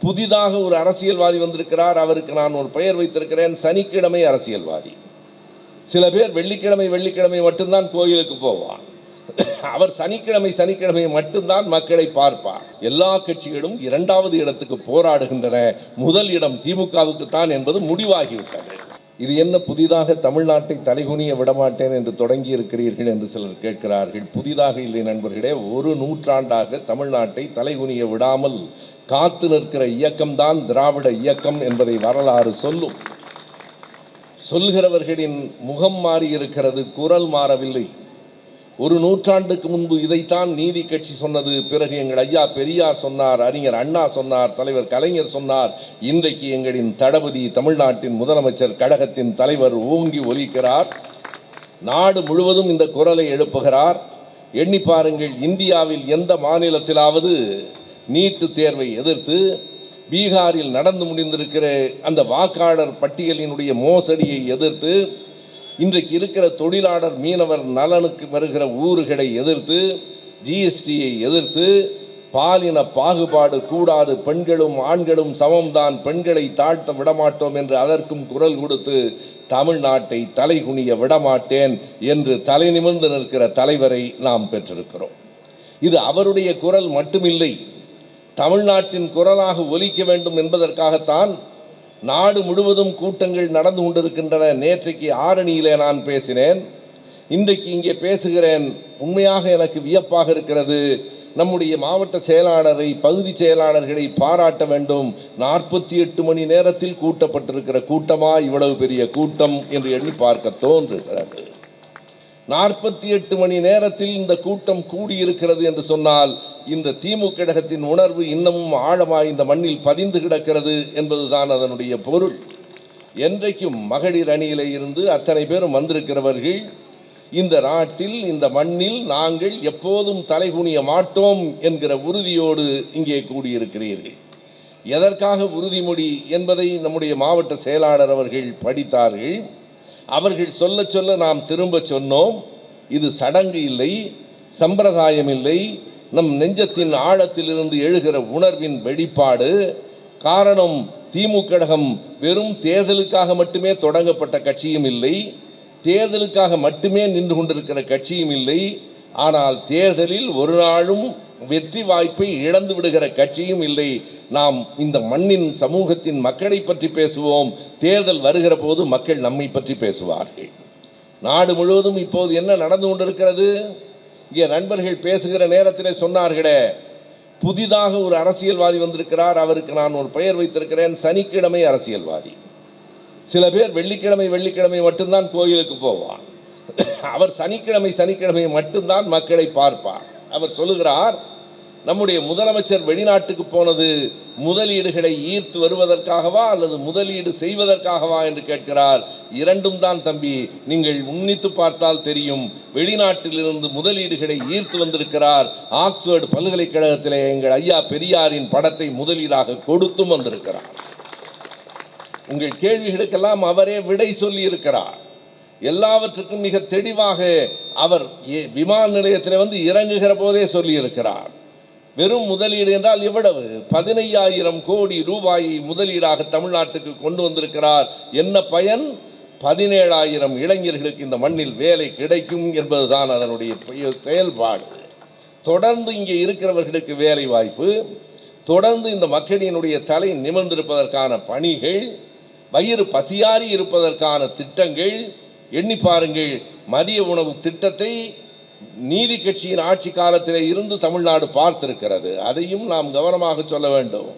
புதிதாக ஒரு அரசியல்வாதி வந்திருக்கிறார், அவருக்கு நான் ஒரு பெயர் வைத்திருக்கிறேன், சனிக்கிழமை அரசியல்வாதி. சில பேர் வெள்ளிக்கிழமை மட்டும்தான் கோயிலுக்கு போவார். அவர் சனிக்கிழமை மட்டும்தான் மக்களை பார்ப்பார். எல்லா கட்சிகளும் இரண்டாவது இடத்துக்கு போராடுகின்றன, முதல் இடம் திமுகவுக்கு தான் என்பது முடிவாகிவிட்டது. இது என்ன புதிதாக தமிழ்நாட்டை தலைகுனிய விடமாட்டேன் என்று தொடங்கி இருக்கிறீர்கள் என்று சிலர் கேட்கிறார்கள். புதிதாக இல்லை நண்பர்களே, ஒரு நூற்றாண்டாக தமிழ்நாட்டை தலைகுனிய விடாமல் காத்து நிற்கிற இயக்கம்தான் திராவிட இயக்கம் என்பதை வரலாறு சொல்லும். சொல்கிறவர்களின் முகம் மாறி இருக்கிறது, குரல் மாறவில்லை. ஒரு நூற்றாண்டுக்கு முன்பு இதைத்தான் நீதி கட்சி சொன்னது. பிறகு எங்கள் ஐயா பெரியார் சொன்னார், அறிஞர் அண்ணா சொன்னார், தலைவர் கலைஞர் சொன்னார். இன்றைக்கு எங்களின் தளபதி தமிழ்நாட்டின் முதலமைச்சர் கழகத்தின் தலைவர் ஓங்கி ஒலிக்கிறார். நாடு முழுவதும் இந்த குரலை எழுப்புகிறார். எண்ணி பாருங்கள், இந்தியாவில் எந்த மாநிலத்திலாவது நீட்டு தேர்வை எதிர்த்து பீகாரில் நடந்து முடிந்திருக்கிற அந்த வாக்காளர் பட்டியலினுடைய மோசடியை எதிர்த்து, இன்றைக்கு இருக்கிற தொழிலாளர் மீனவர் நலனுக்கு வருகிற ஊறுகளை எதிர்த்து, ஜிஎஸ்டியை எதிர்த்து, பாலின பாகுபாடு கூடாது, பெண்களும் ஆண்களும் சமம்தான், பெண்களை தாழ்த்த விடமாட்டோம் என்று அதற்கும் குரல் கொடுத்து தமிழ்நாட்டை தலைகுனிய விடமாட்டேன் என்று தலை நிமிர்ந்து நிற்கிற தலைவரை நாம் பெற்றிருக்கிறோம். இது அவருடைய குரல் மட்டுமில்லை, தமிழ்நாட்டின் குரலாக ஒலிக்க வேண்டும் என்பதற்காகத்தான் நாடு முழுவதும் கூட்டங்கள் நடந்து கொண்டிருக்கின்றன. நேற்றைக்கு ஆரணியிலே நான் பேசினேன், இன்றைக்கு இங்கே பேசுகிறேன். உண்மையாக எனக்கு வியப்பாக இருக்கிறது. நம்முடைய மாவட்ட செயலாளரை, பகுதி செயலாளர்களை பாராட்ட வேண்டும். 48 மணி நேரத்தில் கூட்டப்பட்டிருக்கிற கூட்டமா இவ்வளவு பெரிய கூட்டம் என்று எண்ணி பார்க்க தோன்றுகிறது. 48 மணி நேரத்தில் இந்த கூட்டம் கூடியிருக்கிறது என்று சொன்னால், இந்த திமுக கழகத்தின் உணர்வு இன்னமும் ஆழமாய் இந்த மண்ணில் பதிந்து கிடக்கிறது என்பதுதான் அதனுடைய பொருள். என்றைக்கும் மகளிர் அணியிலே இருந்து அத்தனை பேரும் வந்திருக்கிறவர்கள் இந்த நாட்டில், இந்த மண்ணில் நாங்கள் எப்போதும் தலைகுனிய மாட்டோம் என்கிற உறுதியோடு இங்கே கூடியிருக்கிறீர்கள். எதற்காக உறுதிமொழி என்பதை நம்முடைய மாவட்ட செயலாளர் அவர்கள் படித்தார்கள். அவர்கள் சொல்ல சொல்ல நாம் திரும்ப சொன்னோம். இது சடங்கு இல்லை, சம்பிரதாயம் இல்லை, நம் நெஞ்சத்தின் ஆழத்திலிருந்து எழுகிற உணர்வின் வெளிப்பாடு. காரணம், திமுக கழகம் வெறும் தேர்தலுக்காக மட்டுமே தொடங்கப்பட்ட கட்சியும் இல்லை, தேர்தலுக்காக மட்டுமே நின்று கொண்டிருக்கிற கட்சியும் இல்லை. ஆனால் தேர்தலில் ஒரு நாளும் வெற்றி வாய்ப்பை இழந்து விடுகிற கட்சியும் இல்லை. நாம் இந்த மண்ணின் சமூகத்தின் மக்களை பற்றி பேசுவோம். தேர்தல் வருகிற போது மக்கள் நம்மை பற்றி பேசுவார்கள். நாடு முழுவதும் இப்போது என்ன நடந்து கொண்டிருக்கிறது? இங்கே நண்பர்கள் பேசுகிற நேரத்தில் சொன்னார்களே, புதிதாக ஒரு அரசியல்வாதி வந்திருக்கிறார், அவருக்கு நான் ஒரு பெயர் வைத்திருக்கிறேன், சனிக்கிழமை அரசியல்வாதி. சில பேர் வெள்ளிக்கிழமை மட்டும்தான் கோயிலுக்கு போவார். அவர் சனிக்கிழமை மட்டும்தான் மக்களை பார்ப்பார். அவர் சொல்லுகிறார், நம்முடைய முதலமைச்சர் வெளிநாட்டுக்கு போனது முதலீடுகளை ஈர்த்து வருவதற்காகவா அல்லது முதலீடு செய்வதற்காகவா என்று கேட்கிறார். இரண்டும் தான் தம்பி, நீங்கள் உன்னித்து பார்த்தால் தெரியும். வெளிநாட்டிலிருந்து முதலீடுகளை ஈர்த்து வந்திருக்கிறார். ஆக்ஸ்போர்டு பல்கலைக்கழகத்திலே எங்கள் ஐயா பெரியாரின் படத்தை முதலீடாக கொடுத்தும் வந்திருக்கிறார். உங்கள் கேள்விகளுக்கெல்லாம் அவரே விடை சொல்லி இருக்கிறார். எல்லாவற்றுக்கும் மிக தெளிவாக அவர் விமான நிலையத்தில் வந்து இறங்குகிற போதே சொல்லி இருக்கிறார். வெறும் முதலீடு என்றால் எவ்வளவு? 15,000 கோடி ரூபாயை முதலீடாக தமிழ்நாட்டுக்கு கொண்டு வந்திருக்கிறார். என்ன பயன்? 17,000 இளைஞர்களுக்கு இந்த மண்ணில் வேலை கிடைக்கும் என்பதுதான் அதனுடைய செயல்பாடு. தொடர்ந்து இங்கே இருக்கிறவர்களுக்கு வேலை வாய்ப்பு, தொடர்ந்து இந்த மக்களினுடைய தலை நிமிர்ந்திருப்பதற்கான பணிகள், வயிறு பசியாறி இருப்பதற்கான திட்டங்கள். எண்ணி பாருங்கள், மதிய உணவு திட்டத்தை நீதி கட்சியின் ஆட்சி காலத்திலே இருந்து தமிழ்நாடு பார்த்திருக்கிறது. அதையும் நாம் கவனமாக சொல்ல வேண்டும்.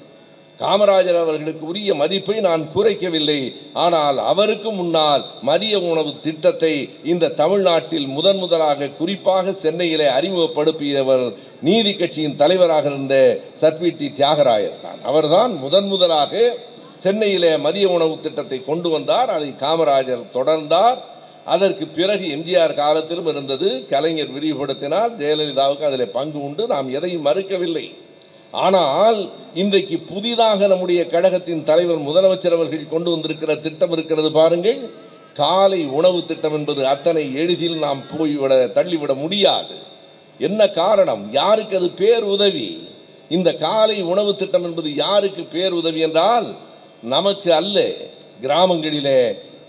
காமராஜர் அவர்களுக்கு உரிய மதிப்பை நான் குறைக்கவில்லை. ஆனால் அவருக்கு முன்னால் மதிய உணவு திட்டத்தை இந்த தமிழ்நாட்டில் முதலாக குறிப்பாக சென்னையிலே அறிமுகப்படுத்தியவர் நீதி கட்சியின் தலைவராக இருந்த சர்பிடி தியாகராயர் தான். அவர்தான் முதலாக சென்னையிலே மதிய உணவு திட்டத்தை கொண்டு வந்தார். அதை காமராஜர் தொடர்ந்தார். அதற்கு பிறகு எம்ஜிஆர் காலத்திலும் இருந்தது. கலைஞர் விரிவுபடுத்தினார். ஜெயலலிதாவுக்கு அதில் பங்கு உண்டு. நாம் எதையும் மறுக்கவில்லை. ஆனால் இன்றைக்கு புதிதாக நம்முடைய கழகத்தின் தலைவர் முதலமைச்சர் அவர்கள் கொண்டு வந்திருக்கிற திட்டம் இருக்கிறது பாருங்கள். காலை உணவு திட்டம் என்பது அத்தனை எளிதில் நாம் தள்ளிவிட முடியாது. என்ன காரணம்? யாருக்கு அது பேர் உதவி? இந்த காலை உணவு திட்டம் என்பது யாருக்கு பேருதவி என்றால் நமக்கு அல்ல. கிராமங்களிலே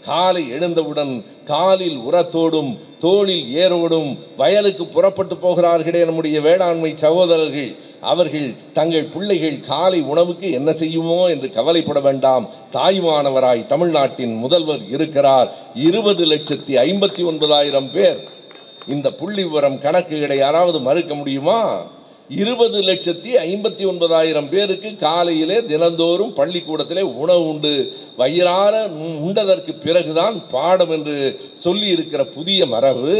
காலை எழுந்தவுடன் காலில் உரத்தோடும் தோளில் ஏரோடும் வயலுக்கு புறப்பட்டு போகிறார்களே நம்முடைய வேளாண்மை சகோதரர்கள், அவர்கள் தங்கள் பிள்ளைகள் காலை உணவுக்கு என்ன செய்யுமோ என்று கவலைப்பட வேண்டாம். தாய்மானவராய் தமிழ்நாட்டின் முதல்வர் இருக்கிறார். 20,59,000 பேர். இந்த புள்ளி விவரம் கணக்குகளை யாராவது மறுக்க முடியுமா? 20,59,000 பேருக்கு காலையிலே தினந்தோறும் பள்ளிக்கூடத்திலே உணவு உண்டு. வயிறார உண்டதற்கு பிறகுதான் பாடம் என்று சொல்லி இருக்கிற புதிய மரபு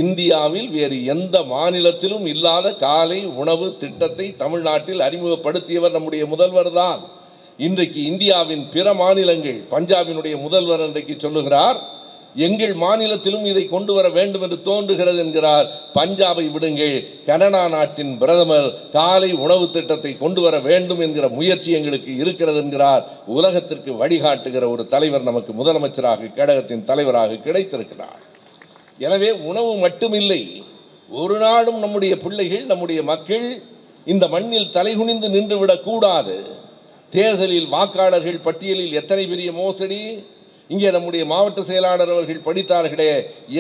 இந்தியாவில் வேறு எந்த மாநிலத்திலும் இல்லாத காலை உணவு திட்டத்தை தமிழ்நாட்டில் அறிமுகப்படுத்தியவர் நம்முடைய முதல்வர் தான். இன்றைக்கு இந்தியாவின் பிற மாநிலங்கள், பஞ்சாபினுடைய முதல்வர் இன்றைக்கு சொல்லுகிறார், எங்கள் மாநிலத்திலும் இதை கொண்டு வர வேண்டும் என்று தோன்றுகிறது என்கிறார். பஞ்சாபை விடுங்கள், கனடா நாட்டின் பிரதமர் காலை உணவு திட்டத்தை கொண்டு வர வேண்டும் என்கிற முயற்சி எங்களுக்கு இருக்கிறது என்கிறார். உலகத்திற்கு வழிகாட்டுகிற ஒரு தலைவர் நமக்கு முதலமைச்சராக, கழகத்தின் தலைவராக கிடைத்திருக்கிறார். எனவே உணவு மட்டுமில்லை, ஒரு நாளும் நம்முடைய பிள்ளைகள், நம்முடைய மக்கள் இந்த மண்ணில் தலைகுனிந்து நின்றுவிடக் கூடாது. தேர்தலில் வாக்காளர்கள் பட்டியலில் எத்தனை பெரிய மோசடி! இங்கே நம்முடைய மாவட்ட செயலாளர் அவர்கள் படித்தார்களே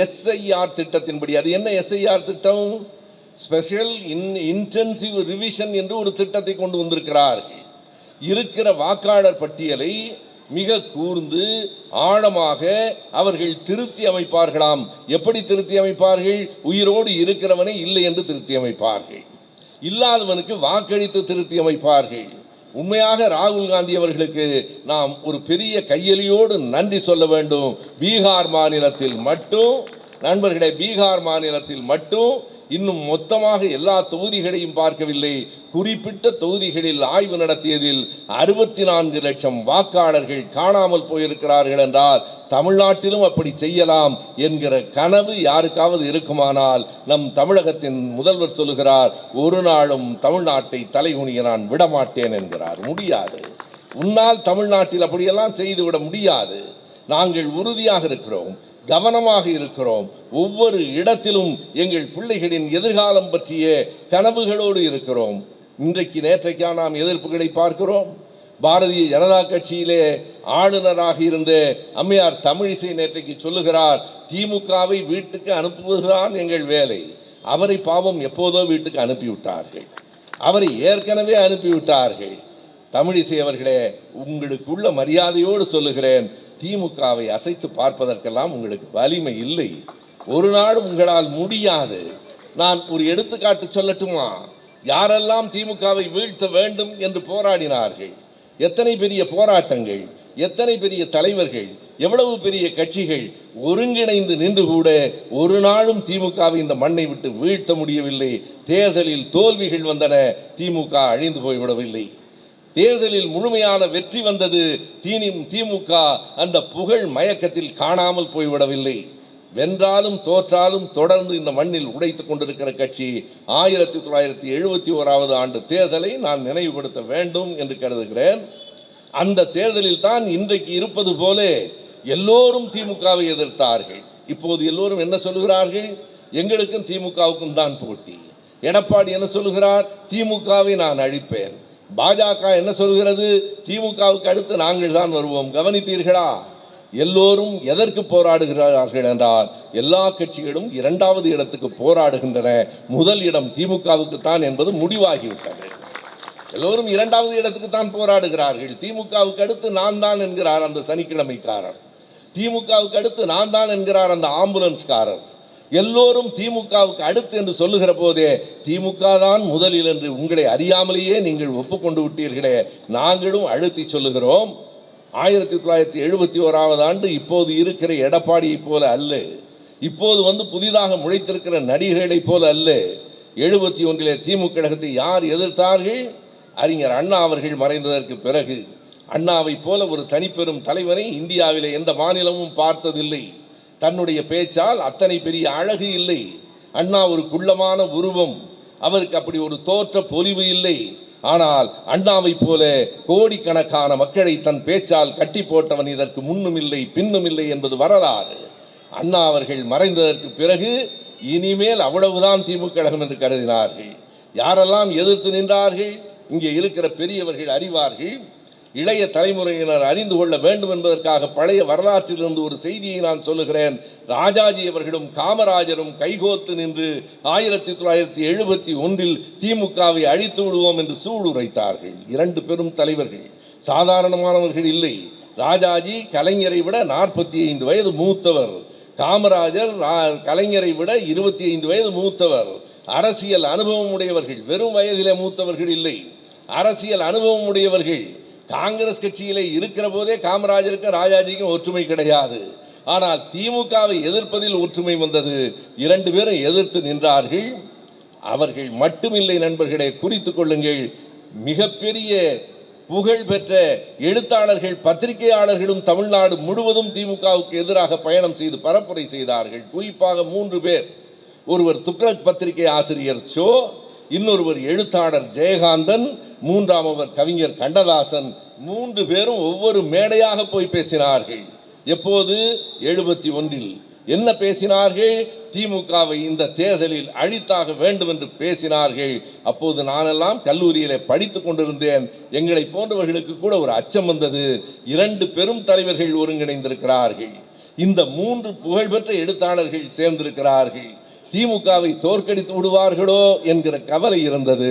SIR திட்டத்தின்படி. அது என்ன SIR திட்டம்? ஸ்பெஷல் இன்டென்சிவ் ரிவிஷன் என்று ஒரு திட்டத்தை கொண்டு வந்திருக்கிறார்கள். இருக்கிற வாக்காளர் பட்டியலை மிக கூர்ந்து ஆழமாக அவர்கள் திருத்தி அமைப்பார்களாம். எப்படி திருத்தி அமைப்பார்கள்? உயிரோடு இருக்கிறவனை இல்லை என்று திருத்தி அமைப்பார்கள், இல்லாதவனுக்கு வாக்களித்து திருத்தி அமைப்பார்கள். உண்மையாக ராகுல் காந்தி அவர்களுக்கு நாம் ஒரு பெரிய கையெலியோடு நன்றி சொல்ல வேண்டும். பீகார் மாநிலத்தில் மட்டும், நண்பர்களே, பீகார் மாநிலத்தில் மட்டும் இன்னும் மொத்தமாக எல்லா தொகுதிகளையும் பார்க்கவில்லை, குறிப்பிட்ட தொகுதிகளில் ஆய்வு நடத்தியதில் 64 லட்சம் வாக்காளர்கள் காணாமல் போயிருக்கிறார்கள் என்றால் தமிழ்நாட்டிலும் அப்படி செய்யலாம் என்கிற கனவு யாருக்காவது இருக்குமானால் நம் தமிழகத்தின் முதல்வர் சொல்லுகிறார், ஒரு நாளும் தமிழ்நாட்டை தலைகுனிய நான் விடமாட்டேன் என்கிறார். முடியாது. உன்னால் தமிழ்நாட்டில் அப்படியெல்லாம் செய்துவிட முடியாது. நாங்கள் உறுதியாக இருக்கிறோம், கவனமாக இருக்கிறோம். ஒவ்வொரு இடத்திலும் எங்கள் பிள்ளைகளின் எதிர்காலம் பற்றிய கனவுகளோடு இருக்கிறோம். இன்றைக்கு நேற்றைக்கா நாம் எதிர்ப்புகளை பார்க்கிறோம். பாரதிய ஜனதா கட்சியிலே ஆளுநராக இருந்த அம்மையார் தமிழிசை நேற்றைக்கு சொல்லுகிறார், திமுகவை வீட்டுக்கு அனுப்புவதுதான் எங்கள் வேலை. அவரை பாவம் எப்போதோ வீட்டுக்கு அனுப்பிவிட்டார்கள், அவரை ஏற்கனவே அனுப்பிவிட்டார்கள். தமிழிசை அவர்களே, உங்களுக்குள்ள மரியாதையோடு சொல்லுகிறேன், திமுகவை அசைத்து பார்ப்பதற்கெல்லாம் உங்களுக்கு வலிமை இல்லை. ஒரு நாளும் உங்களால் முடியாது. நான் ஒரு எடுத்துக்காட்டு சொல்லட்டுமா? யாரெல்லாம் திமுகவை வீழ்த்த வேண்டும் என்று போராடினார்கள், எத்தனை பெரிய போராட்டங்கள், எத்தனை பெரிய தலைவர்கள், எவ்வளவு பெரிய கட்சிகள் ஒருங்கிணைந்து நின்று கூட ஒரு நாளும் திமுகவை இந்த மண்ணை விட்டு வீழ்த்த முடியவில்லை. தேர்தலில் தோல்விகள் வந்தன, திமுக அழிந்து போய்விடவில்லை. தேர்தலில் முழுமையான வெற்றி வந்தது, திமுக அந்த புகழ் மயக்கத்தில் காணாமல் போய்விடவில்லை. வென்றாலும் தோற்றாலும் தொடர்ந்து இந்த மண்ணில் உடைத்துக் கொண்டிருக்கிற கட்சி. 1971 ஆண்டு தேர்தலை நான் நினைவுபடுத்த வேண்டும் என்று கருதுகிறேன். அந்த தேர்தலில் தான் இன்றைக்கு இருப்பது போல எல்லோரும் திமுகவை எதிர்த்தார்கள். இப்போது எல்லோரும் என்ன சொல்லுகிறார்கள்? எங்களுக்கும் திமுகவுக்கும் தான் போட்டி. எடப்பாடி என்ன சொல்லுகிறார்? திமுகவை நான் அழிப்பேன். பாஜக என்ன சொல்கிறது? திமுகவுக்கு அடுத்து நாங்கள் தான் வருவோம். கவனித்தீர்களா? எல்லோரும் எதற்கு போராடுகிறார்கள் என்றால் எல்லா கட்சிகளும் 2வது இடத்துக்கு போராடுகின்றன. முதல் இடம் திமுகவுக்கு தான் என்பது முடிவாகிவிட்டது. எல்லோரும் 2வது இடத்துக்கு தான் போராடுகிறார்கள். திமுகவுக்கு அடுத்து நான் தான் என்கிறார் அந்த சனிக்கிழமைக்காரர், திமுகவுக்கு அடுத்து நான் தான் என்கிறார் அந்த ஆம்புலன்ஸ்காரர். எல்லோரும் திமுகவுக்கு அடுத்து என்று சொல்லுகிற போதே திமுக தான் முதலில் என்று உங்களை அறியாமலேயே நீங்கள் ஒப்புக்கொண்டு விட்டீர்களே. நாங்களும் அழுத்தி சொல்லுகிறோம், 1971 ஆண்டு இப்போது இருக்கிற எடப்பாடியை போல அல்ல, இப்போது புதிதாக முளைத்திருக்கிற நடிகர்களை போல அல்ல. 71 திமுக கழகத்தை யார் எதிர்த்தார்கள்? அறிஞர் அண்ணா அவர்கள் மறைந்ததற்கு பிறகு. அண்ணாவை போல ஒரு தனிப்பெரும் தலைவரை இந்தியாவிலே எந்த மாநிலமும் பார்த்ததில்லை. தன்னுடைய பேச்சால் அத்தனை பெரிய அழகு இல்லை. அண்ணா ஒரு குள்ளமான உருவம், அவருக்கு அப்படி ஒரு தோற்ற பொலிவு இல்லை. ஆனால் அண்ணாவை போல கோடிக்கணக்கான மக்களை தன் பேச்சால் கட்டி போட்டவன் இதற்கு முன்னும் இல்லை பின்னும் இல்லை என்பது வரலாறு. அண்ணா அவர்கள் மறைந்ததற்கு பிறகு இனிமேல் அவ்வளவுதான் திமுக கழகம் என்று கருதினார்கள். யாரெல்லாம் எதிர்த்து நின்றார்கள்? இங்கே இருக்கிற பெரியவர்கள் அறிவார்கள், இளைய தலைமுறையினர் அறிந்து கொள்ள வேண்டும் என்பதற்காக பழைய வரலாற்றிலிருந்து ஒரு செய்தியை நான் சொல்லுகிறேன். ராஜாஜி அவர்களும் காமராஜரும் கைகோத்து நின்று 1971 திமுகவை அழித்து விடுவோம் என்று சூளுரைத்தார்கள். இரண்டு பெரும் தலைவர்கள், சாதாரணமானவர்கள் இல்லை. ராஜாஜி கலைஞரை விட 45 வயது மூத்தவர், காமராஜர் கலைஞரை விட 25 வயது மூத்தவர். அரசியல் அனுபவம் உடையவர்கள், வெறும் வயதிலே மூத்தவர்கள் இல்லை, அரசியல் அனுபவம் உடையவர்கள். காங்கிரஸ் கட்சியிலே இருக்கிற போதே காமராஜருக்கும் ராஜாஜிக்கும் ஒற்றுமை கிடையாது. ஆனால் திமுகவை எதிர்ப்பதில் ஒற்றுமை வந்தது. இரண்டு பேரும் எதிர்த்து நின்றார்கள். அவர்கள் மட்டுமில்லை நண்பர்களே, குறித்துக் கொள்ளுங்கள், மிகப்பெரிய புகழ் பெற்ற எழுத்தாளர்கள், பத்திரிகையாளர்களும் தமிழ்நாடு முழுவதும் திமுகவுக்கு எதிராக பயணம் செய்து பரப்புரை செய்தார்கள். குறிப்பாக 3 பேர். ஒருவர் துக்ளக் பத்திரிகை ஆசிரியர் சோ, இன்னொருவர் எழுத்தாளர் ஜெயகாந்தன், மூன்றாமவர் கவிஞர் கண்ணதாசன். 3 பேரும் ஒவ்வொரு மேடையாக போய் பேசினார்கள். எப்போது? 71. என்ன பேசினார்கள்? திமுகவை இந்த தேர்தலில் அழித்தாக வேண்டும் என்று பேசினார்கள். அப்போது நானெல்லாம் கல்லூரியிலே படித்துக் கொண்டிருந்தேன். எங்களை போன்றவர்களுக்கு கூட ஒரு அச்சம் வந்தது. 2 பெரும் தலைவர்கள் ஒருங்கிணைந்திருக்கிறார்கள், இந்த 3 புகழ்பெற்ற எழுத்தாளர்கள் சேர்ந்திருக்கிறார்கள், திமுகவை தோற்கடித்து விடுவார்களோ என்கிற கவலை இருந்தது.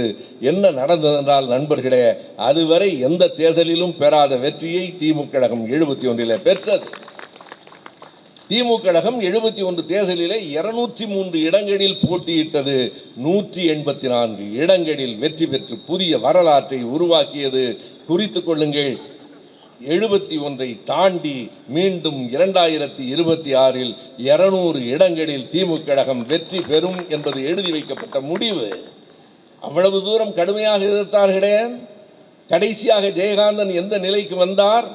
என்ன நடந்தது என்றால் நண்பர்களே, அதுவரை எந்த தேர்தலிலும் பெறாத வெற்றியை திமுக கழகம் 71 பெற்றது. திமுக கழகம் 71 தேர்தலிலே 203 இடங்களில் போட்டியிட்டது. 184 இடங்களில் வெற்றி பெற்று புதிய வரலாற்றை உருவாக்கியது. குறித்துக் கொள்ளுங்கள், 71 தாண்டி மீண்டும் 2026 200 இடங்களில் திமுக கழகம் வெற்றி பெறும் என்பது எழுதி வைக்கப்பட்ட முடிவு. அவ்வளவு தூரம் கடுமையாக எதிர்த்தார்களே. கடைசியாக ஜெயகாந்தன் எந்த நிலைக்கு வந்தார்?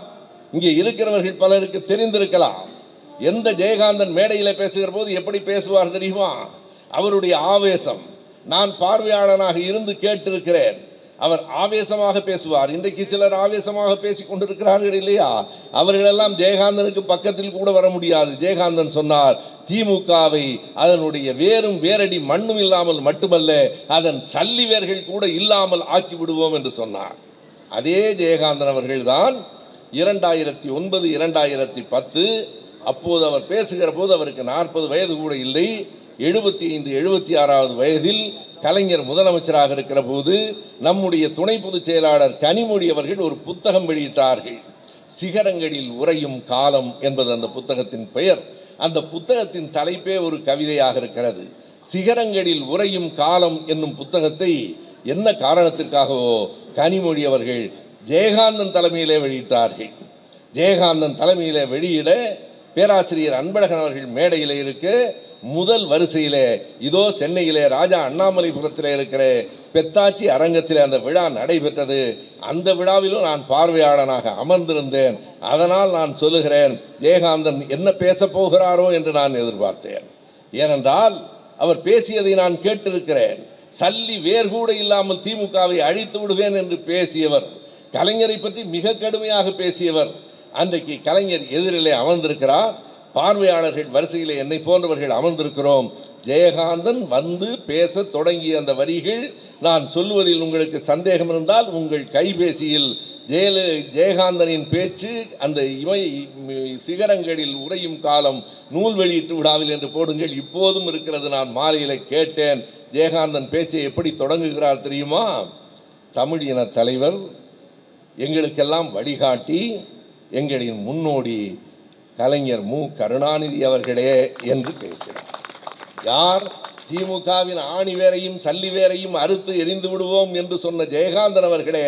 இங்கே இருக்கிறவர்கள் பலருக்கு தெரிந்திருக்கலாம். எந்த ஜெயகாந்தன் மேடையில் பேசுகிற போது எப்படி பேசுவார் தெரியுமா? அவருடைய ஆவேசம், நான் பார்வையாளனாக இருந்து கேட்டிருக்கிறேன். அவர் ஆவேசமாக பேசுவார். இன்றைக்கு சிலர் ஆவேசமாக பேசிக் கொண்டிருக்கிறார்கள் இல்லையா? அவர்களெல்லாம் ஜெயகாந்தனுக்கு பக்கத்தில் கூட வர முடியாது. ஜெயகாந்தன் சொன்னார், திமுகவை அதனுடைய வேரும் வேரடி மண்ணும் இல்லாமல் மட்டுமல்ல, அதன் சல்லி வேர்கள் கூட இல்லாமல் ஆக்கி விடுவோம் என்று சொன்னார். அதே ஜெயகாந்தன் அவர்கள்தான் 2009 2010 அப்போது அவர் பேசுகிற போது அவருக்கு 40 வயது கூட இல்லை. 75 76வது வயதில் கலைஞர் முதலமைச்சராக இருக்கிற போது நம்முடைய துணை பொதுச் செயலாளர் கனிமொழி அவர்கள் ஒரு புத்தகம் வெளியிட்டார்கள். சிகரங்களில் உறையும் காலம் என்பது அந்த புத்தகத்தின் பெயர். அந்த புத்தகத்தின் தலைப்பே ஒரு கவிதையாக இருக்கிறது. சிகரங்களில் உறையும் காலம் என்னும் புத்தகத்தை என்ன காரணத்திற்காகவோ கனிமொழி அவர்கள் ஜெயகாந்தன் தலைமையிலே வெளியிட்டார்கள். ஜெயகாந்தன் தலைமையிலே வெளியிட பேராசிரியர் அன்பழகன் அவர்கள் மேடையில் இருக்க, முதல் வரிசையிலே இதோ சென்னையிலே ராஜா அண்ணாமலைபுரத்தில் இருக்கிற பெத்தாச்சி அரங்கத்தில் அந்த விழா நடைபெற்றது. அந்த விழாவிலும் நான் பார்வையாளனாக அமர்ந்திருந்தேன். அதனால் நான் சொல்லுகிறேன், ஜெயகாந்தன் என்ன பேசப் போகிறாரோ என்று நான் எதிர்பார்த்தேன். ஏனென்றால் அவர் பேசியதை நான் கேட்டிருக்கிறேன். சல்லி வேர்கூட இல்லாமல் திமுகவை அழித்து விடுவேன் என்று பேசியவர், கலைஞரை பற்றி மிக கடுமையாக பேசியவர். அன்றைக்கு கலைஞர் எதிரிலே அமர்ந்திருக்கிறார். பார்வையாளர்கள் வரிசையில் என்னை போன்றவர்கள் அமர்ந்திருக்கிறோம். ஜெயகாந்தன் வந்து பேச தொடங்கிய அந்த வரிகள், நான் சொல்லுவதில் உங்களுக்கு சந்தேகம் இருந்தால் உங்கள் கைபேசியில் ஜெயகாந்தனின் பேச்சு அந்த சிகரங்களில் உறையும் காலம் நூல் வெளியிட்டு விடாவில் என்று போடுங்கள். இப்போதும் இருக்கிறது. நான் மாலையில் கேட்டேன். ஜெயகாந்தன் பேச்சை எப்படி தொடங்குகிறார் தெரியுமா? தமிழ் இன தலைவர், எங்களுக்கெல்லாம் வழிகாட்டி, எங்களின் முன்னோடி கலைஞர் மு கருணாநிதி அவர்களே என்று பேசினார். யார்? திமுகவின் ஆணி வேரையும் சல்லி வேரையும் அறுத்து எரிந்து விடுவோம் என்று சொன்ன ஜெயகாந்தன் அவர்களே,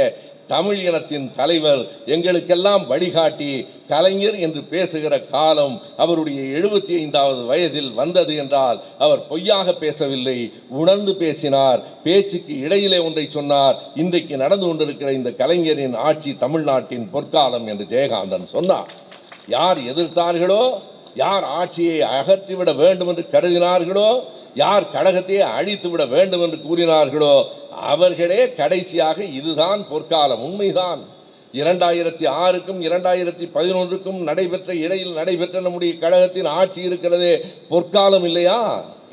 தமிழ் இனத்தின் தலைவர், எங்களுக்கெல்லாம் வழிகாட்டி கலைஞர் என்று பேசுகிற காலம் அவருடைய 75வது வயதில் வந்தது என்றால் அவர் பொய்யாக பேசவில்லை, உணர்ந்து பேசினார். பேச்சுக்கு இடையிலே ஒன்றை சொன்னார். இன்றைக்கு நடந்து கொண்டிருக்கிற இந்த கலைஞரின் ஆட்சி தமிழ்நாட்டின் பொற்காலம் என்று ஜெயகாந்தன் சொன்னார். யார் எதிர்த்தார்களோ, யார் ஆட்சியை அகற்றிவிட வேண்டும் என்று கருதினார்களோ, யார் கழகத்தையே அழித்துவிட வேண்டும் என்று கூறினார்களோ, அவர்களே கடைசியாக இதுதான் பொற்காலம். உண்மைதான். 2006க்கும் 2011க்கும் இடையில் நடைபெற்ற நம்முடைய கழகத்தின் ஆட்சி இருக்கிறதே பொற்காலம் இல்லையா?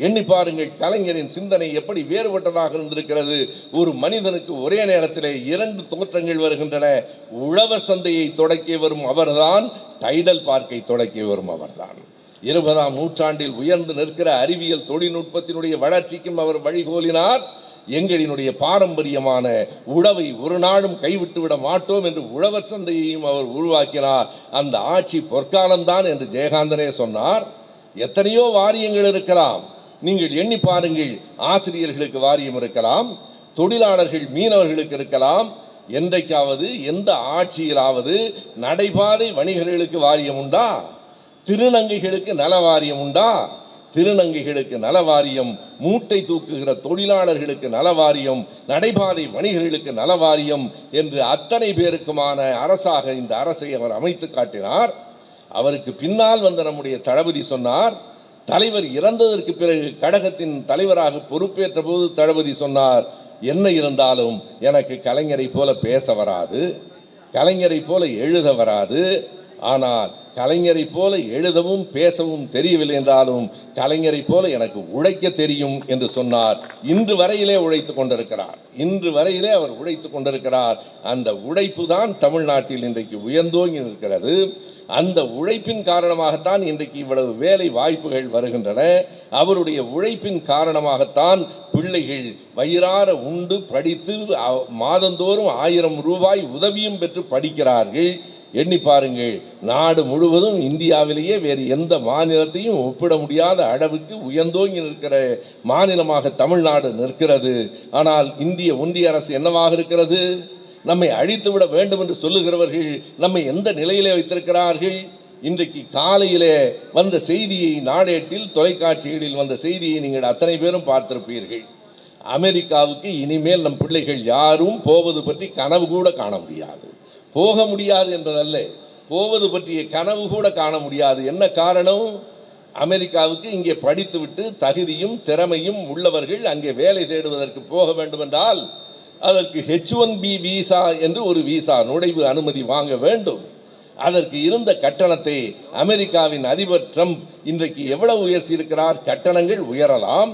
எண்ணி பாருங்கள், கலைஞரின் சிந்தனை எப்படி வேறுபட்டதாக இருந்திருக்கிறது. ஒரு மனிதனுக்கு ஒரே நேரத்தில் 2 தோற்றங்கள் வருகின்றன. உழவர் சந்தையை தொடக்கி வரும் அவர்தான், டைடல் பார்க்கை தொடக்கி வரும் அவர்தான். 20ஆம் நூற்றாண்டில் உயர்ந்து நிற்கிற அறிவியல் தொழில்நுட்பத்தினுடைய வளர்ச்சிக்கும் அவர் வழிகோலினார். எங்களினுடைய பாரம்பரியமான உழவை ஒரு நாளும் கைவிட்டு விட மாட்டோம் என்று உழவர் சந்தையையும் அவர் உருவாக்கினார். அந்த ஆட்சி பொற்காலம்தான் என்று ஜெயகாந்தனே சொன்னார். எத்தனையோ வாரியங்கள் இருக்கலாம், நீங்கள் எண்ணி பாருங்கள். ஆசிரியர்களுக்கு வாரியம் இருக்கலாம், தொழிலாளர்கள் மீனவர்களுக்கு இருக்கலாம். என்றைக்காவது எந்த ஆட்சியிலாவது நடைபாதை வணிகர்களுக்கு வாரியம் உண்டா? திருநங்கைகளுக்கு நல வாரியம் உண்டா? திருநங்கைகளுக்கு நல வாரியம், மூட்டை தூக்குகிற தொழிலாளர்களுக்கு நல வாரியம், நடைபாதை வணிகர்களுக்கு நல வாரியம் என்று அத்தனை பேருக்குமான அரசாக இந்த அரசை அவர் அமைத்து காட்டினார். அவருக்கு பின்னால் வந்த நம்முடைய தளபதி சொன்னார், தலைவர் இறந்ததற்கு பிறகு கழகத்தின் தலைவராக பொறுப்பேற்ற போது தளபதி சொன்னார், என்ன இருந்தாலும் எனக்கு கலைஞரை போல பேச வராது, கலைஞரை போல எழுத வராது, ஆனால் கலைஞரை போல எழுதவும் பேசவும் தெரியவில்லை என்றாலும் கலைஞரை போல எனக்கு உழைக்க தெரியும் என்று சொன்னார். இன்று வரையிலே உழைத்து கொண்டிருக்கிறார். இன்று வரையிலே அவர் உழைத்து கொண்டிருக்கிறார். அந்த உழைப்பு தான் தமிழ்நாட்டில் இன்றைக்கு உயர்ந்தோங்கி நிற்கிறது. அந்த உழைப்பின் காரணமாகத்தான் இன்றைக்கு இவ்வளவு வேலை வாய்ப்புகள் வருகின்றன. அவருடைய உழைப்பின் காரணமாகத்தான் பிள்ளைகள் வயிறார உண்டு படித்து மாதந்தோறும் 1000 ரூபாய் உதவியும் பெற்று படிக்கிறார்கள். எண்ணி பாருங்கள், நாடு முழுவதும் இந்தியாவிலேயே வேறு எந்த மாநிலத்தையும் ஒப்பிட முடியாத அளவுக்கு உயர்ந்தோங்கி நிற்கிற மாநிலமாக தமிழ்நாடு நிற்கிறது. ஆனால் இந்திய ஒன்றிய அரசு என்னவாக இருக்கிறது? நம்மை அழித்துவிட வேண்டும் என்று சொல்லுகிறவர்கள் நம்மை எந்த நிலையிலே வைத்திருக்கிறார்கள்? இன்றைக்கு காலையிலே வந்த செய்தியை, நாளேட்டில் தொலைக்காட்சிகளில் வந்த செய்தியை நீங்கள் அத்தனை பேரும் பார்த்திருப்பீர்கள். அமெரிக்காவுக்கு இனிமேல் நம் பிள்ளைகள் யாரும் போவது பற்றி கனவு கூட காண முடியாது. போக முடியாது என்பதல்ல, போவது பற்றிய கனவு கூட காண முடியாது. என்ன காரணம்? அமெரிக்காவுக்கு இங்கே படித்துவிட்டு தகுதியும் திறமையும் உள்ளவர்கள் அங்கே வேலை தேடுவதற்கு போக வேண்டும் என்றால் அதற்கு H1B விசா என்று ஒரு விசா, நுழைவு அனுமதி வாங்க வேண்டும். அதற்கு இருந்த கட்டணத்தை அமெரிக்காவின் அதிபர் ட்ரம்ப் இன்றைக்கு எவ்வளவு உயர்த்தியிருக்கிறார்? கட்டணங்கள் உயரலாம்.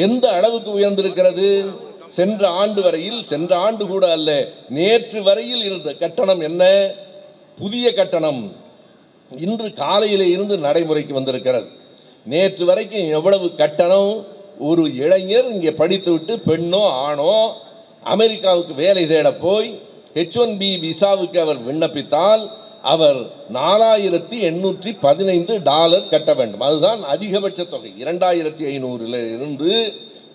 எந்த அளவுக்கு உயர்ந்திருக்கிறது? சென்ற ஆண்டு வரையில், சென்ற ஆண்டு கூட அல்ல, நேற்று வரையில் இருந்த கட்டணம் என்ன? புதிய கட்டணம் இன்று காலையிலே இருந்து நடைமுறைக்கு வந்திருக்கிறது. நேற்று வரைக்கும் எவ்வளவு கட்டணம்? ஒரு இளைஞர் இங்கே படித்துவிட்டு, பெண்ணோ ஆணோ, அமெரிக்காவுக்கு வேலை தேட போய் H1B விசாவுக்கு அவர் விண்ணப்பித்தால் அவர் $4815 கட்ட வேண்டும். அதுதான் அதிகபட்ச தொகை. 2500 இருந்து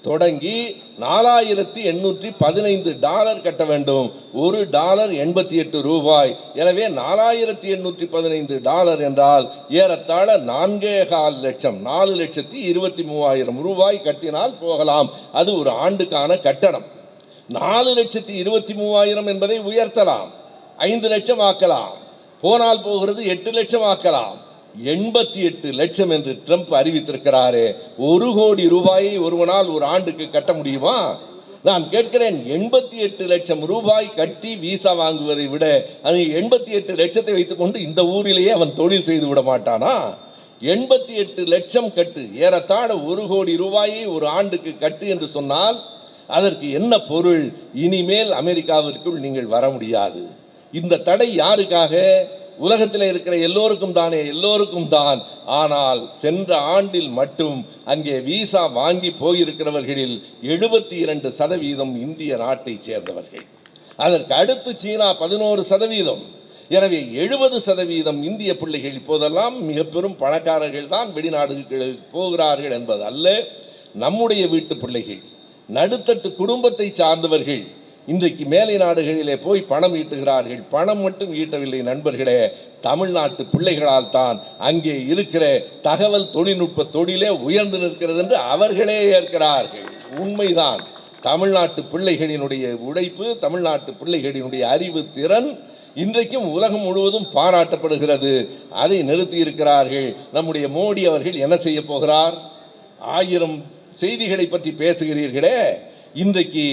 தொடங்கி $4815 கட்ட வேண்டும். $1 88 ரூபாய். எனவே $4815 என்றால் ஏறத்தாழ 4.25 லட்சம், 4,23,000 ரூபாய் கட்டினால் போகலாம். அது ஒரு ஆண்டுக்கான கட்டணம். 4,23,000 என்பதை உயர்த்தலாம், 5 லட்சம் ஆக்கலாம், போனால் போகிறது 8 லட்சம் ஆக்கலாம். 88 லட்சம் என்று ட்ரம்ப் அறிவித்திருக்கிறாரே, 1 கோடி ரூபாயை ஒருவனால் ஒரு ஆண்டுக்கு கட்ட முடியுமா? நான் கேட்கிறேன், 88 லட்சம் ரூபாய் கட்டி விசா வாங்குவதை விட அது 88 லட்சத்தை வைத்துக்கொண்டு இந்த ஊரிலேயே அவன் தொழில் செய்து விட மாட்டானா? 88 லட்சம் கட்டு, ஏறத்தாழ 1 கோடி ரூபாயை ஒரு ஆண்டுக்கு கட்டு என்று சொன்னால் அதற்கு என்ன பொருள்? இனிமேல் அமெரிக்காவிற்குள் நீங்கள் வர முடியாது. இந்த தடை யாருக்காக? உலகத்தில் இருக்கிற எல்லோருக்கும் தானே, எல்லோருக்கும் தான். ஆனால் சென்ற ஆண்டில் மட்டும் அங்கே விசா வாங்கி போயிருக்கிறவர்களில் 72% இந்திய நாட்டை சேர்ந்தவர்கள். அதற்கு அடுத்து சீனா 11%. எனவே 70% இந்திய பிள்ளைகள் இப்போதெல்லாம் மிக பெரும் பணக்காரர்கள் தான் வெளிநாடுகளுக்கு போகிறார்கள் என்பது அல்ல. நம்முடைய வீட்டு பிள்ளைகள், நடுத்தட்டு குடும்பத்தை சார்ந்தவர்கள் இன்றைக்கு மேலை நாடுகளிலே போய் பணம் ஈட்டுகிறார்கள். பணம் மட்டும் ஈட்டவில்லை நண்பர்களே, தமிழ்நாட்டு பிள்ளைகளால் தான் அங்கே இருக்கிற தகவல் தொழில்நுட்ப தொழிலே உயர்ந்து நிற்கிறது என்று அவர்களே ஏற்கிறார்கள். உண்மைதான். தமிழ்நாட்டு பிள்ளைகளினுடைய உழைப்பு, தமிழ்நாட்டு பிள்ளைகளினுடைய அறிவு திறன் இன்றைக்கும் உலகம் முழுவதும் பாராட்டப்படுகிறது. அதை நிறுத்தி இருக்கிறார்கள். நம்முடைய மோடி அவர்கள் என்ன செய்ய போகிறார்? 1000 செய்திகளை பற்றி பேசுகிறீர்களே, இன்றைக்கு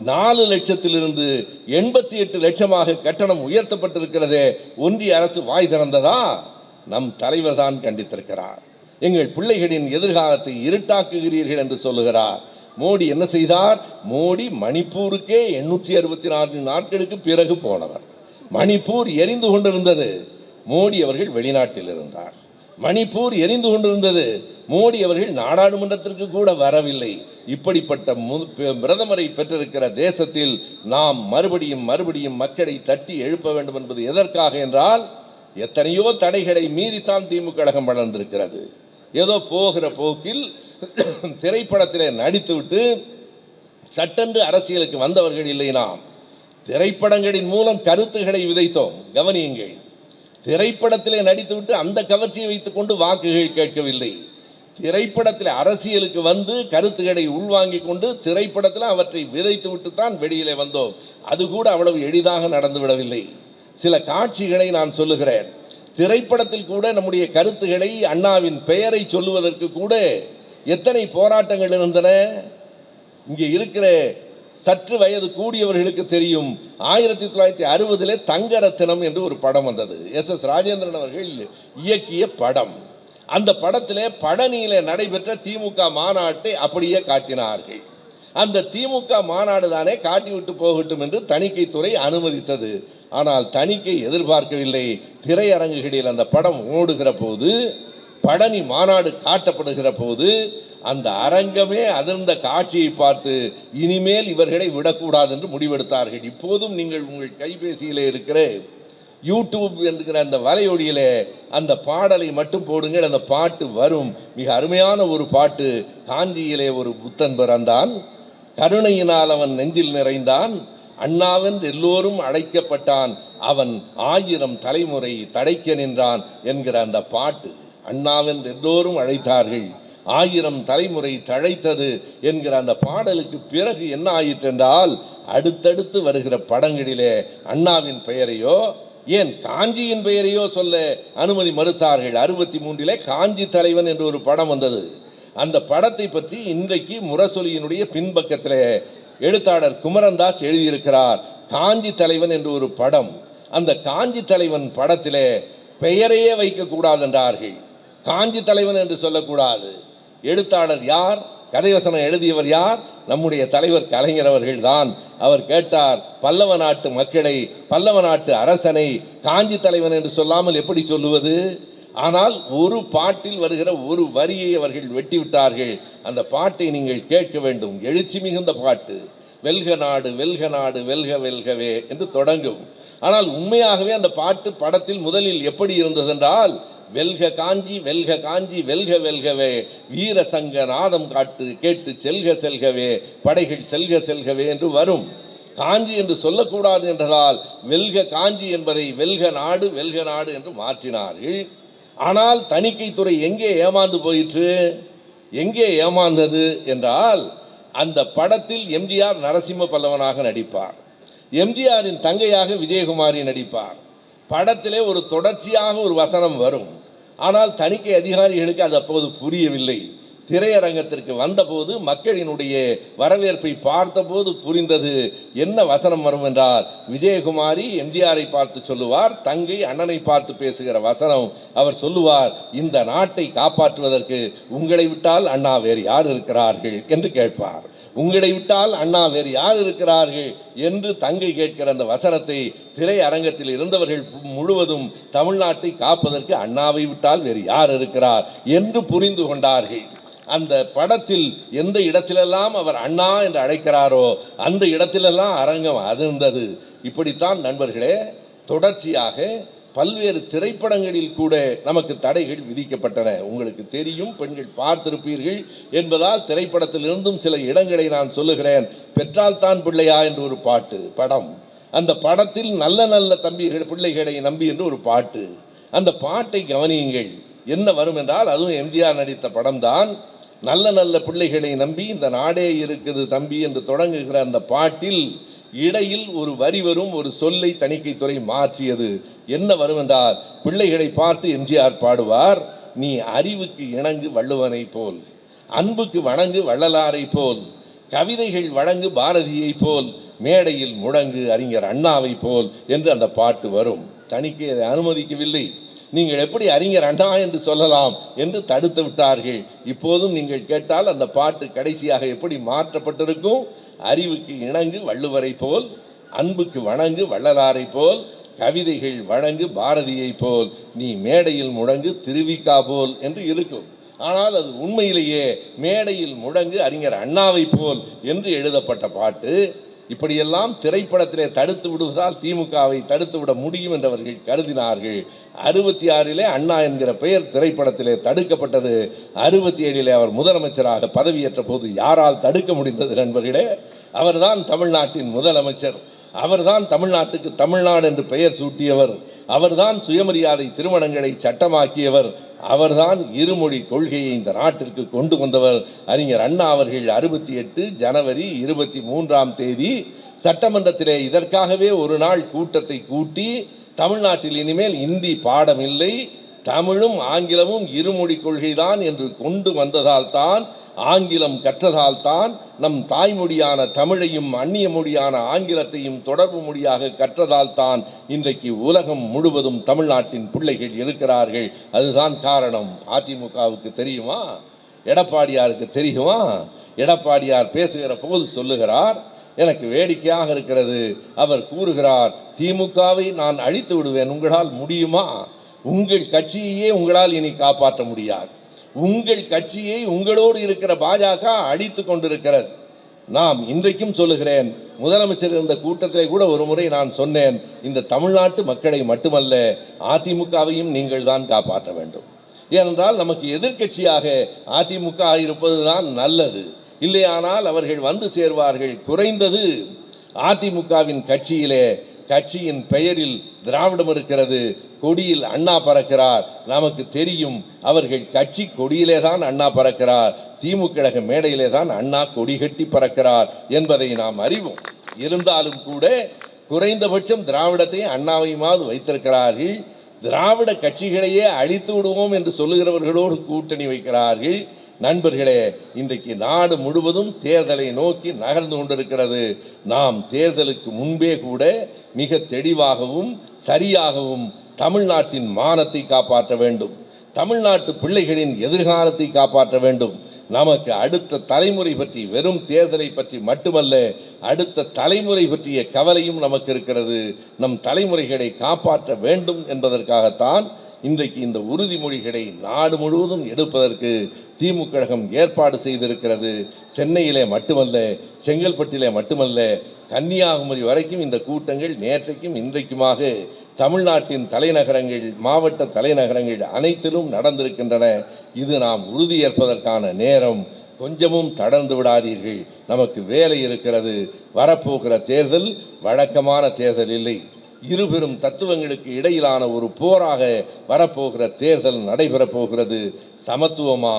4 லட்சத்திலிருந்து 88 லட்சமாக கட்டணம் உயர்த்தப்பட்டிருக்கிறதே, ஒன்றிய அரசு வாய் திறந்ததா? நம் தலைவர் தான் கண்டித்திருக்கிறார். எங்கள் பிள்ளைகளின் எதிர்காலத்தை இருட்டாக்குகிறீர்கள் என்று சொல்லுகிறார். மோடி என்ன செய்தார்? மோடி மணிப்பூருக்கே 864 நாட்களுக்கு பிறகு போனவர். மணிப்பூர் எரிந்து கொண்டிருந்தது, மோடி அவர்கள் வெளிநாட்டில் இருந்தார். மணிப்பூர் எரிந்து கொண்டிருந்தது, மோடி அவர்கள் நாடாளுமன்றத்திற்கு கூட வரவில்லை. இப்படிப்பட்ட பிரதமரை பெற்றிருக்கிற தேசத்தில் நாம் மறுபடியும் மக்களை தட்டி எழுப்ப வேண்டும் என்பது எதற்காக என்றால், எத்தனையோ தடைகளை மீறித்தான் திமுக கழகம் வளர்ந்திருக்கிறது. ஏதோ போகிற போக்கில் திரைப்படத்திலே நடித்துவிட்டு சட்டென்று அரசியலுக்கு வந்தவர்கள் இல்லை. நாம் திரைப்படங்களின் மூலம் கருத்துக்களை விதைத்தோம். கவனியுங்கள், திரைப்படத்திலே நடித்துவிட்டு அந்த கவர்ச்சியை வைத்துக் கொண்டு வாக்குகள் கேட்கவில்லை. திரைப்படத்தில் அரசியலுக்கு வந்து கருத்துக்களை உள்வாங்கிக் கொண்டு திரைப்படத்தில் அவற்றை விதைத்து விட்டு தான் வெளியிலே வந்தோம். அது கூட அவ்வளவு எளிதாக நடந்துவிடவில்லை. சில காட்சிகளை நான் சொல்லுகிறேன். திரைப்படத்தில் கூட நம்முடைய கருத்துக்களை, அண்ணாவின் பெயரை சொல்லுவதற்கு கூட எத்தனை போராட்டங்கள் இருந்தன. இங்கே இருக்கிற சற்று வயது கூடியவர்களுக்கு தெரியும், 1960 தங்கரத்தினம் என்று ஒரு படம் வந்தது. SS ராஜேந்திரன் அவர்கள் இயக்கிய படம். அந்த படத்திலே பழனியிலே நடைபெற்ற திமுக மாநாட்டை அப்படியே காட்டினார்கள். அந்த திமுக மாநாடு தானே காட்டிவிட்டு போகட்டும் என்று தணிக்கைத்துறை அனுமதித்தது. ஆனால் தணிக்கை எதிர்பார்க்கவில்லை. திரையரங்குகளில் அந்த படம் ஓடுகிற போது, பழனி மாநாடு காட்டப்படுகிற போது, அந்த அரங்கமே அதிர்ந்த காட்சியை பார்த்து இனிமேல் இவர்களை விடக்கூடாது என்று முடிவெடுத்தார்கள். இப்போதும் நீங்கள் உங்கள் கைபேசியிலே இருக்கிற யூடியூப் என்கிற அந்த வலையொலியிலே அந்த பாடலை மட்டும் போடுங்கள், அந்த பாட்டு வரும். மிக அருமையான ஒரு பாட்டு. காஞ்சியிலே ஒரு புத்தன் பிறந்தான், கருணையினால் அவன் நெஞ்சில் நிறைந்தான், அண்ணாவென்று எல்லோரும் அழைக்கப்பட்டான், அவன் 1000 தலைமுறை தடைக்க நின்றான் என்கிற அந்த பாட்டு. அண்ணாவென்று எல்லோரும் அழைத்தார்கள், 1000 தலைமுறை தழைத்தது என்கிற அந்த பாடலுக்கு பிறகு என்ன ஆயிற்று என்றால், அடுத்தடுத்து வருகிற படங்களிலே அண்ணாவின் பெயரையோ ஏன் காஞ்சியின் பெயரையோ சொல்ல அனுமதி மறுத்தார்கள். 63 காஞ்சி தலைவன் என்று ஒரு படம் வந்தது. அந்த படத்தை பற்றி இன்றைக்கு முரசொலியினுடைய பின்பக்கத்திலே எழுத்தாளர் குமரன்தாஸ் எழுதியிருக்கிறார். காஞ்சி தலைவன் என்று ஒரு படம். அந்த காஞ்சி தலைவன் படத்திலே பெயரையே வைக்கக்கூடாது என்றார்கள். காஞ்சி தலைவன் என்று சொல்லக்கூடாது. எழுத்தாளர் யார்? கதைவசனம் எழுதியவர் யார்? நம்முடைய தலைவர் கலைஞர் அவர்கள் தான். அவர் கேட்டார், பல்லவ நாட்டு மக்களை, பல்லவ நாட்டு அரசனை காஞ்சி தலைவன் என்று சொல்லாமல் எப்படி சொல்லுவது? ஆனால் ஒரு பாட்டில் வருகிற ஒரு வரியை அவர்கள் வெட்டிவிட்டார்கள். அந்த பாட்டை நீங்கள் கேட்க வேண்டும். எழுச்சி மிகுந்த பாட்டு. வெல்க நாடு வெல்க நாடு வெல்க வெல்கவே என்று தொடங்கும். ஆனால் உண்மையாகவே அந்த பாட்டு படத்தில் முதலில் எப்படி இருந்ததென்றால், வெல்க காஞ்சி வெல்க காஞ்சி வெல்க வெல்கவே, வீர சங்க நாதம் காட்டு கேட்டு செல்க செல்கவே, படைகள் செல்க செல்கவே என்று வரும். காஞ்சி என்று சொல்லக்கூடாது என்றதால் வெல்க காஞ்சி என்பதை வெல்க நாடு என்று மாற்றினார்கள். ஆனால் தணிக்கைத்துறை எங்கே ஏமாந்து போயிற்று? எங்கே ஏமாந்தது என்றால், அந்த படத்தில் எம்ஜிஆர் நரசிம்ம பல்லவனாக நடிப்பார், எம்ஜிஆரின் தங்கையாக விஜயகுமாரி நடிப்பார். படத்திலே ஒரு தொடர்ச்சியாக ஒரு வசனம் வரும். ஆனால் தணிக்கை அதிகாரிகளுக்கு அது அப்போது புரியவில்லை. திரையரங்கத்திற்கு வந்தபோது, மக்களினுடைய வரவேற்பை பார்த்தபோது புரிந்தது. என்ன வசனம் வரும் என்றால், விஜயகுமாரி எம்ஜிஆரை பார்த்து சொல்லுவார், தங்கை அண்ணனை பார்த்து பேசுகிற வசனம். அவர் சொல்லுவார், இந்த நாட்டை காப்பாற்றுவதற்கு உங்களை விட்டால் அண்ணா வேறு யார் இருக்கிறார்கள் என்று கேட்பார். உங்களை விட்டால் அண்ணா வேறு யார் இருக்கிறார்கள் என்று தங்கை கேட்கிற அந்த வசனத்தை திரையரங்கத்தில் இருந்தவர்கள் முழுவதும் தமிழ்நாட்டை காப்பதற்கு அண்ணாவை விட்டால் வேறு யார் இருக்கிறார் என்று புரிந்து கொண்டார்கள். அந்த படத்தில் எந்த இடத்திலெல்லாம் அவர் அண்ணா என்று அழைக்கிறாரோ அந்த இடத்திலெல்லாம் அரங்கம் அதிர்ந்தது. இப்படித்தான் நண்பர்களே, தொடர்ச்சியாக பல்வேறு திரைப்படங்களில் கூட நமக்கு தடைகள் விதிக்கப்பட்டன. உங்களுக்கு தெரியும், பெண்கள் பார்த்திருப்பீர்கள் என்பதால் திரைப்படத்திலிருந்தும் சில இடங்களை நான் சொல்லுகிறேன். பெற்றால் தான் பிள்ளையா என்று ஒரு படம். அந்த படத்தில் நல்ல நல்ல தம்பிகள் பிள்ளைகளை நம்பி என்று ஒரு பாட்டு. அந்த பாட்டை கவனியுங்கள். என்ன வரும் என்றால், அதுவும் எம்ஜிஆர் நடித்த படம்தான். நல்ல நல்ல பிள்ளைகளை நம்பி இந்த நாடே இருக்குது தம்பி என்று தொடங்குகிற அந்த பாட்டில் இடையில் ஒரு வரி வரும். ஒரு சொல்லை தணிக்கைத்துறை மாற்றியது. என்ன வரும் என்றால், பிள்ளைகளை பார்த்து எம்ஜிஆர் பாடுவார், நீ அறிவுக்கு இணங்கு வள்ளுவனை போல், அன்புக்கு வணங்கு வள்ளலாரை போல், கவிதைகள் வழங்கு பாரதியை போல், மேடையில் முழங்கு அறிஞர் அண்ணாவை போல் என்று அந்த பாட்டு வரும். தணிக்கை அதை அனுமதிக்கவில்லை. நீங்கள் எப்படி அறிஞர் அண்ணா என்று சொல்லலாம் என்று தடுத்து விட்டார்கள். இப்போதும் நீங்கள் கேட்டால் அந்த பாட்டு கடைசியாக எப்படி மாற்றப்பட்டிருக்கும்? அறிவுக்கு இணங்கு வள்ளுவரை போல், அன்புக்கு வணங்கு வள்ளலாரை போல், கவிதைகள் வழங்கு பாரதியை போல், நீ மேடையில் முழங்கு திருவிக்கா போல் என்று இருக்கும். ஆனால் அது உண்மையிலேயே மேடையில் முழங்கு அறிஞர் அண்ணாவை போல் என்று எழுதப்பட்ட பாட்டு. இப்படியெல்லாம் திரைப்படத்திலே தடுத்து விடுவதால் திமுகவை தடுத்து விட முடியும் என்றவர்கள் கருதினார்கள். 66 அண்ணா என்கிற பெயர் திரைப்படத்திலே தடுக்கப்பட்டது. 67 அவர் முதலமைச்சராக பதவியேற்ற போது யாரால் தடுக்க முடிந்தது நண்பர்களே? அவர்தான் தமிழ்நாட்டின் முதலமைச்சர். அவர்தான் தமிழ்நாட்டுக்கு தமிழ்நாடு என்று பெயர் சூட்டியவர். அவர்தான் சுயமரியாதை திருமணங்களை சட்டமாக்கியவர். அவர்தான் இருமொழி கொள்கையை இந்த நாட்டிற்கு கொண்டு வந்தவர். அறிஞர் அண்ணா அவர்கள் 68 ஜனவரி 23 சட்டமன்றத்திலே இதற்காகவே ஒரு நாள் கூட்டத்தை கூட்டி, தமிழ்நாட்டில் இனிமேல் இந்தி பாடம் இல்லை, தமிழும் ஆங்கிலமும் இருமொழி கொள்கைதான் என்று கொண்டு வந்ததால் தான், ஆங்கிலம் கற்றதால் தான், நம் தாய்மொழியான தமிழையும் அந்நிய மொழியான ஆங்கிலத்தையும் தொடர்பு மொழியாக கற்றதால் தான் இன்றைக்கு உலகம் முழுவதும் தமிழ்நாட்டின் பிள்ளைகள் இருக்கிறார்கள். அதுதான் காரணம். அதிமுகவுக்கு தெரியுமா? எடப்பாடியாருக்கு தெரியுமா? எடப்பாடியார் பேசுகிற போது சொல்லுகிறார், எனக்கு வேடிக்கையாக இருக்கிறது. அவர் கூறுகிறார், திமுகவை நான் அழித்து விடுவேன், உங்களால் முடியுமா? உங்கள் கட்சியையே உங்களால் இனி காப்பாற்ற முடியாது. உங்கள் கட்சியை உங்களோடு இருக்கிற பாஜக அடித்து கொண்டிருக்கிறது. நாம் இன்றைக்கும் சொல்லுகிறேன், முதலமைச்சர் இருந்த கூட்டத்தில் கூட ஒரு முறை நான் சொன்னேன், இந்த தமிழ்நாட்டு மக்களை மட்டுமல்ல அதிமுகவையும் நீங்கள் தான் காப்பாற்ற வேண்டும். ஏனென்றால் நமக்கு எதிர்க்கட்சியாக அதிமுக இருப்பதுதான் நல்லது. இல்லையானால் அவர்கள் வந்து சேர்வார்கள். குறைந்தது அதிமுகவின் கட்சியிலே, கட்சியின் பெயரில் திராவிடம் இருக்கிறது, கொடியில் அண்ணா பறக்கிறார். நமக்கு தெரியும், அவர்கள் கட்சி கொடியிலே தான் அண்ணா பறக்கிறார், திமுக கழக மேடையிலே தான் அண்ணா கொடி கட்டி பறக்கிறார் என்பதை நாம் அறிவோம். இருந்தாலும் கூட குறைந்தபட்சம் திராவிடத்தை அண்ணாவையுமாவது வைத்திருக்கிறார்கள். திராவிட கட்சிகளையே அழித்து விடுவோம் என்று சொல்லுகிறவர்களோடு கூட்டணி வைக்கிறார்கள். நண்பர்களே, இன்றைக்கு நாடு முழுவதும் தேர்தலை நோக்கி நகர்ந்து கொண்டிருக்கிறது. நாம் தேர்தலுக்கு முன்பே கூட மிக தெளிவாகவும் சரியாகவும் தமிழ்நாட்டின் மானத்தை காப்பாற்ற வேண்டும், தமிழ்நாட்டு பிள்ளைகளின் எதிர்காலத்தை காப்பாற்ற வேண்டும். நமக்கு அடுத்த தலைமுறை பற்றி, வெறும் தேர்தலை பற்றி மட்டுமல்ல, அடுத்த தலைமுறை பற்றிய கவலையும் நமக்கு இருக்கிறது. நம் தலைமுறைகளை காப்பாற்ற வேண்டும் என்பதற்காகத்தான் இன்றைக்கு இந்த உறுதிமொழிகளை நாடு முழுவதும் எடுப்பதற்கு திமுக கழகம் ஏற்பாடு செய்திருக்கிறது. சென்னையிலே மட்டுமல்ல, செங்கல்பட்டிலே மட்டுமல்ல, கன்னியாகுமரி வரைக்கும் இந்த கூட்டங்கள் நேற்றைக்கும் இன்றைக்குமாக தமிழ்நாட்டின் தலைநகரங்கள், மாவட்ட தலைநகரங்கள் அனைத்திலும் நடந்திருக்கின்றன. இது நாம் உறுதியேற்பதற்கான நேரம். கொஞ்சமும் தளர்ந்து விடாதீர்கள். நமக்கு வேலை இருக்கிறது. வரப்போகிற தேர்தல் வழக்கமான தேர்தல் இல்லை. இருபெரும் தத்துவங்களுக்கு இடையிலான ஒரு போராக வரப்போகிற தேர்தல் நடைபெறப் போகிறது. சமத்துவமா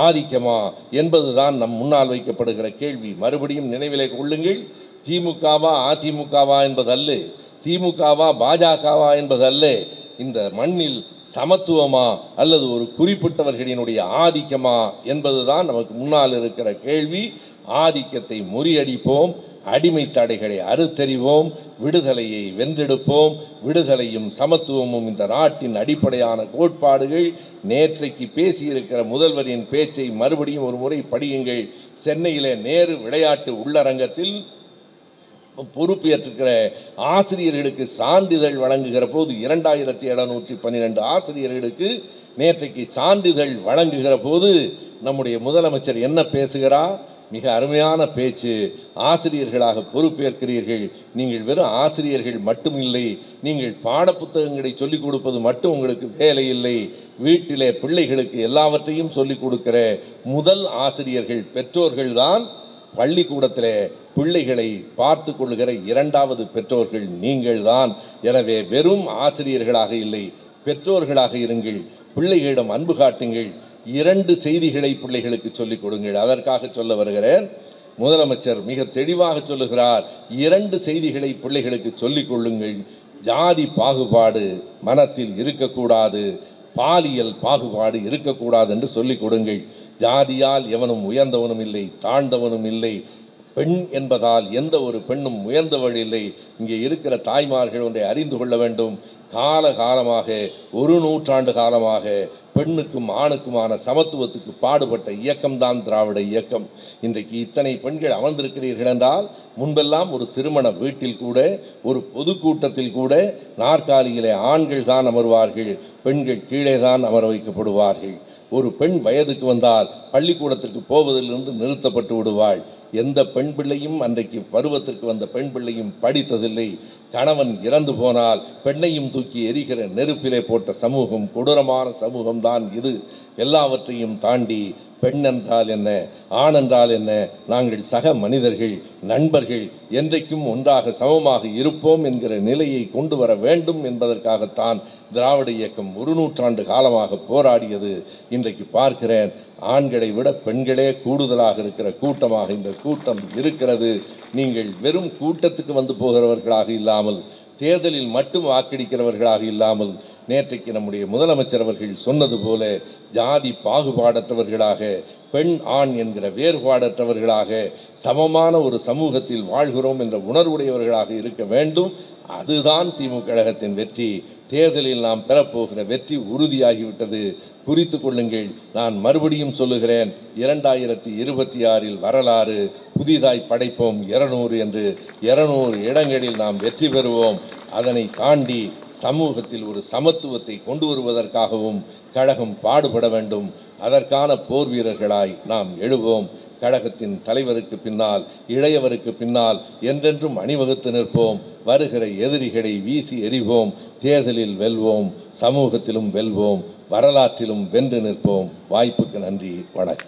ஆதிக்கமா என்பதுதான் நம் முன்னால் வைக்கப்படுகிற கேள்வி. மறுபடியும் நினைவிலே கொள்ளுங்கள், திமுகவா அதிமுகவா என்பதல்ல, திமுகவா பாஜகவா என்பதல்ல. இந்த மண்ணில் சமத்துவமா அல்லது ஒரு குறிப்பிட்டவர்களினுடைய ஆதிக்கமா என்பதுதான் நமக்கு முன்னால் இருக்கிற கேள்வி. ஆதிக்கத்தை முறியடிப்போம், அடிமை தடைகளை அறுத்தறிவோம், விடுதலையை வென்றெடுப்போம். விடுதலையும் சமத்துவமும் இந்த நாட்டின் அடிப்படையான கோட்பாடுகள். நேற்றைக்கு பேசியிருக்கிற முதல்வரின் பேச்சை மறுபடியும் ஒரு முறை படியுங்கள். சென்னையிலே நேரு விளையாட்டு உள்ளரங்கத்தில் பொறுப்பேற்றிருக்கிற ஆசிரியர்களுக்கு சான்றிதழ் வழங்குகிற போது 2712 ஆசிரியர்களுக்கு நேற்றைக்கு சான்றிதழ் வழங்குகிற போது நம்முடைய முதலமைச்சர் என்ன பேசுகிறார்? மிக அருமையான பேச்சு. ஆசிரியர்களாக பொறுப்பேற்கிறீர்கள், நீங்கள் வெறும் ஆசிரியர்கள் மட்டும் இல்லை, நீங்கள் பாடப்புத்தகங்களை சொல்லிக் கொடுப்பது மட்டும் உங்களுக்கு வேலை இல்லை, வீட்டிலே பிள்ளைகளுக்கு எல்லாவற்றையும் சொல்லிக் கொடுக்கிற முதல் ஆசிரியர்கள் பெற்றோர்கள்தான். பள்ளிக்கூடத்திலே பிள்ளைகளை பார்த்து கொள்ளுகிற இரண்டாவது பெற்றோர்கள் நீங்கள் தான். எனவே வெறும் ஆசிரியர்களாக இல்லை, பெற்றோர்களாக இருங்கள். பிள்ளைகளிடம் அன்பு காட்டுங்கள். 2 செய்திகளை பிள்ளைகளுக்கு சொல்லிக் கொடுங்கள். அதற்காக சொல்ல வருகிறேன். முதலமைச்சர் மிக தெளிவாக சொல்லுகிறார், 2 செய்திகளை பிள்ளைகளுக்கு சொல்லிக் கொள்ளுங்கள். ஜாதி பாகுபாடு மனத்தில் இருக்கக்கூடாது, பாலியல் பாகுபாடு இருக்கக்கூடாது என்று சொல்லிக் கொடுங்கள். ஜாதியால் எவனும் உயர்ந்தவனும் இல்லை, தாழ்ந்தவனும் இல்லை. பெண் என்பதால் எந்த ஒரு பெண்ணும் உயர்ந்தவள் இல்லை. இங்கே இருக்கிற தாய்மார்கள் ஒன்றை அறிந்து கொள்ள வேண்டும். காலகாலமாக, ஒரு நூற்றாண்டு காலமாக பெண்ணுக்கும் ஆணுக்குமான சமத்துவத்துக்கு பாடுபட்ட இயக்கம்தான் திராவிட இயக்கம். இன்றைக்கு இத்தனை பெண்கள் அமர்ந்திருக்கிறீர்கள் என்றால், முன்பெல்லாம் ஒரு திருமண வீட்டில் கூட, ஒரு பொதுக்கூட்டத்தில் கூட நாற்காலியிலே ஆண்கள் தான் அமர்வார்கள், பெண்கள் கீழே தான் அமர வைக்கப்படுவார்கள். ஒரு பெண் வயதுக்கு வந்தால் பள்ளிக்கூடத்திற்கு போவதிலிருந்து நிறுத்தப்பட்டு விடுவாள். எந்த பெண் பிள்ளையும் அன்றைக்கு பருவத்திற்கு வந்த பெண் பிள்ளையும் படித்ததில்லை. கணவன் இறந்து போனால் பெண்ணையும் தூக்கி எரிகிற நெருப்பிலே போட்ட சமூகம், கொடூரமான சமூகம்தான் இது. எல்லாவற்றையும் தாண்டி பெண் என்றால் என்ன, ஆண் என்றால் என்ன, நாங்கள் சக மனிதர்கள், நண்பர்கள், என்றைக்கும் ஒன்றாக சமமாக இருப்போம் என்கிற நிலையை கொண்டு வர வேண்டும் என்பதற்காகத்தான் திராவிட இயக்கம் ஒரு நூற்றாண்டு காலமாக போராடியது. இன்றைக்கு பார்க்கிறேன், ஆண்களை விட பெண்களே கூடுதலாக இருக்கிற கூட்டமாக இந்த கூட்டம் இருக்கிறது. நீங்கள் வெறும் கூட்டத்துக்கு வந்து போகிறவர்களாக இல்லாமல், தேர்தலில் மட்டும் வாக்களிக்கிறவர்களாக இல்லாமல், நேற்றைக்கு நம்முடைய முதலமைச்சர் அவர்கள் சொன்னது போல ஜாதி பாகுபாடற்றவர்களாக, பெண் ஆண் என்கிற வேறுபாடற்றவர்களாக, சமமான ஒரு சமூகத்தில் வாழ்கிறோம் என்ற உணர்வுடையவர்களாக இருக்க வேண்டும். அதுதான் திமுக கழகத்தின் வெற்றி. தேர்தலில் நாம் பெறப்போகிற வெற்றி உறுதியாகிவிட்டது. குறித்து கொள்ளுங்கள். நான் மறுபடியும் சொல்லுகிறேன், 2026 வரலாறு புதிதாய் படைப்போம் 200 என்று. 200 இடங்களில் நாம் வெற்றி பெறுவோம். அதனை தாண்டி சமூகத்தில் ஒரு சமத்துவத்தை கொண்டு வருவதற்காகவும் கழகம் பாடுபட வேண்டும். அதற்கான போர் வீரர்களாய் நாம் எழுவோம். கழகத்தின் தலைவருக்கு பின்னால், இளையவருக்கு பின்னால் என்றென்றும் அணிவகுத்து நிற்போம். வருகிற எதிரிகளை வீசி எறிவோம். தேர்தலில் வெல்வோம், சமூகத்திலும் வெல்வோம், வரலாற்றிலும் வென்று நிற்போம். வாய்ப்புக்கு நன்றி. வணக்கம்.